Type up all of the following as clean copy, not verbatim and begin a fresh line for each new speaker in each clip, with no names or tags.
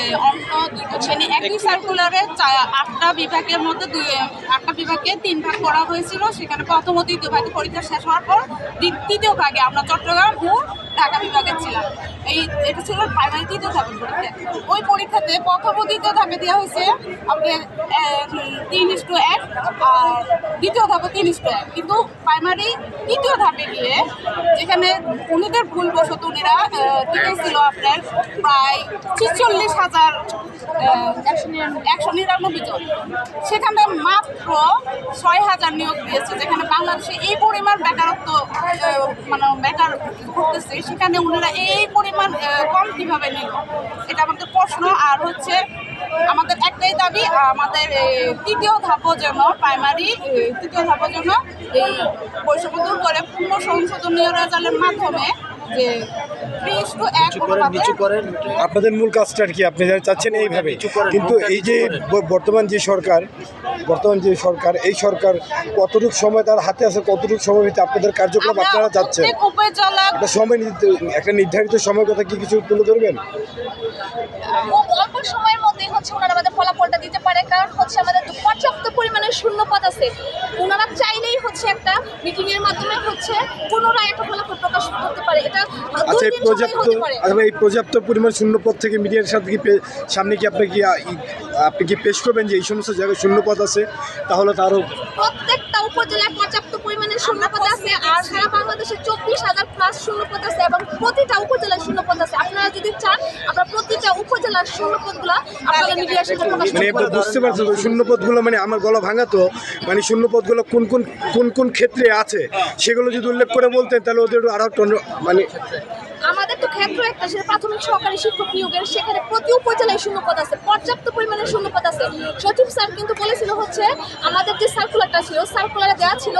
যে অন্য দুটো শ্রেণী একই সার্কুলারে 8টা বিভাগের মধ্যে 8টা বিভাগে 3 ভাগ করা হয়েছিল। সেখানে প্রথম ও দ্বিতীয় ভাগে পরীক্ষা শেষ হওয়ার পর তৃতীয় ভাগে আমরা চট্টগ্রাম ও ঢাকা বিভাগে ছিলাম। এটা ছিল প্রাইমারি তৃতীয় ধাপের পরীক্ষা। ওই পরীক্ষাতে প্রথম ও দ্বিতীয় ধাপে দেওয়া হয়েছে আমাদের 3:1 আর দ্বিতীয় ধাপে 3:1। কিন্তু প্রাইমারি তৃতীয় ধাপে গিয়ে যেখানে উনিদের ভুলবশত উনিরা টিকেছিল আপনার প্রায় 46,199 জন, সেখানে মাত্র 6,000 নিয়োগ দিয়েছে। যেখানে বাংলাদেশে এই পরিমাণ বেকারত্ব মানে বেকার ঘটতেছে, সেখানে ওনারা এই পরিমাণ কম কীভাবে নিল, এটা আমাদের প্রশ্ন। আর হচ্ছে আমাদের একটাই দাবি, আমাদের তৃতীয় ধাপও যেন প্রাইমারি তৃতীয় ধাপও যেন এই বৈষম্য দূর করে পূর্ণ সংশোধনীয় রেজাল্টের মাধ্যমে যে 3:1
আপনাদের মূল কাজটা কি আপনি চাচ্ছেন এইভাবে, কিন্তু এই যে বর্তমান যে সরকার এই সরকার কতটুকু সময় তার হাতে আছে, কতটুকু সময় ভিতরে আপনাদের কার্যক্রম আপনারা যাচ্ছেন, একটা নির্ধারিত সময় কথা কি কিছু তুলে ধরবেন?
অল্প সময়ের মধ্যেই হচ্ছে ওনারা আমাদের ফলাফলটা দিতে পারে, কারণ হচ্ছে আমাদের পর্যাপ্ত পরিমাণে শূন্যপদ আছে। ওনারা চাইলেই হচ্ছে একটা মিটিং এর মাধ্যমে হচ্ছে পুনরায় একটা ফলাফল প্রকাশ করতে পারে। এটা
আচ্ছা, এই পর্যাপ্ত পরিমাণ শূন্যপদ থেকে মিডিয়ার সাথে কি সামনে কি আপনি কি পেশ করবেন যে এই সমস্ত জায়গায় শূন্যপদ আছে, তাহলে তারও
প্রত্যেকটা উপজেলায় পর্যাপ্ত পরিমাণে শূন্যপদ আছে, আর সারা বাংলাদেশে 24,000 প্লাস শূন্যপদ আছে এবং প্রতিটা উপজেলায় শূন্যপদ আছে। আপনারা যদি চান আমরা প্রতিটা উপজেলার শূন্যপদগুলো আপনাদের মিডিয়ার সাথে প্রকাশ করব।
বুঝতে পারছেন তো শূন্যপদগুলো, মানে আমার গলা ভাঙা তো, মানে শূন্যপদগুলো কোন ক্ষেত্রে আছে সেগুলো যদি উল্লেখ করে বলতেন তাহলে ওদের আরো মানে
আমাদের তো ক্ষেত্র একটা, সেটা প্রাথমিক সহকারী শিক্ষক নিয়োগের, সেখানে প্রতি উপজেলায় শূন্যপদ আছে, পর্যাপ্ত পরিমাণে শূন্যপদ আছে। সচিব স্যার কিন্তু বলেছিল হচ্ছে আমাদের যে সার্কুলারটা ছিল, সার্কুলারে দেওয়া ছিল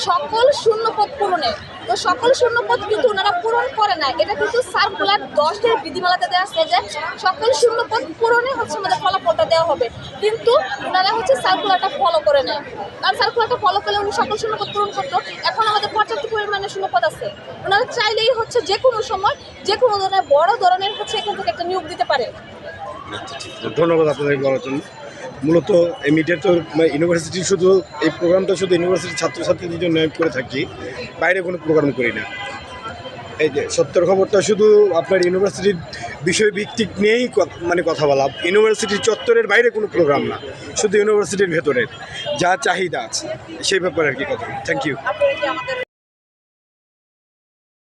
সকল শূন্যপদ পূরণে, তো সকল শূন্যপদ কিন্তু ওনারা পূরণ করে না। এটা কিন্তু সার্কুলার 10-এর বিধিমালাতে দেওয়া আছে যে সকল শূন্যপদ পূরণে হচ্ছে আমাদের ফলাফলটা দেওয়া হবে, কিন্তু ওনারা হচ্ছে সার্কুলারটা ফলো করে নেয়। কারণ সার্কুলারটা ফলো করলে উনি সকল শূন্যপদ পূরণ করতো। এখন আমাদের পর্যাপ্ত পরিমাণে শূন্যপদ আছে, ওনারা চাইলেই হচ্ছে যে কোনো সময় যে কোনো ধরনের বড় ধরনের হচ্ছে এখান থেকে একটা নিয়োগ দিতে পারে।
ধন্যবাদ আপনাদের বলার জন্য। মূলত এই মিডিয়া তো ইউনিভার্সিটি শুধু এই প্রোগ্রামটা শুধু ইউনিভার্সিটির ছাত্রছাত্রীদের জন্য করে থাকি, বাইরে কোনো প্রোগ্রাম করি না। এই যে সত্যের খবরটা শুধু আপনার ইউনিভার্সিটির বিষয়ভিত্তিক নিয়েই মানে কথা বলা, ইউনিভার্সিটির চত্বরের বাইরে কোনো প্রোগ্রাম না, শুধু ইউনিভার্সিটির ভেতরের যা চাহিদা আছে সেই ব্যাপারে আর কি কথা। Thank you.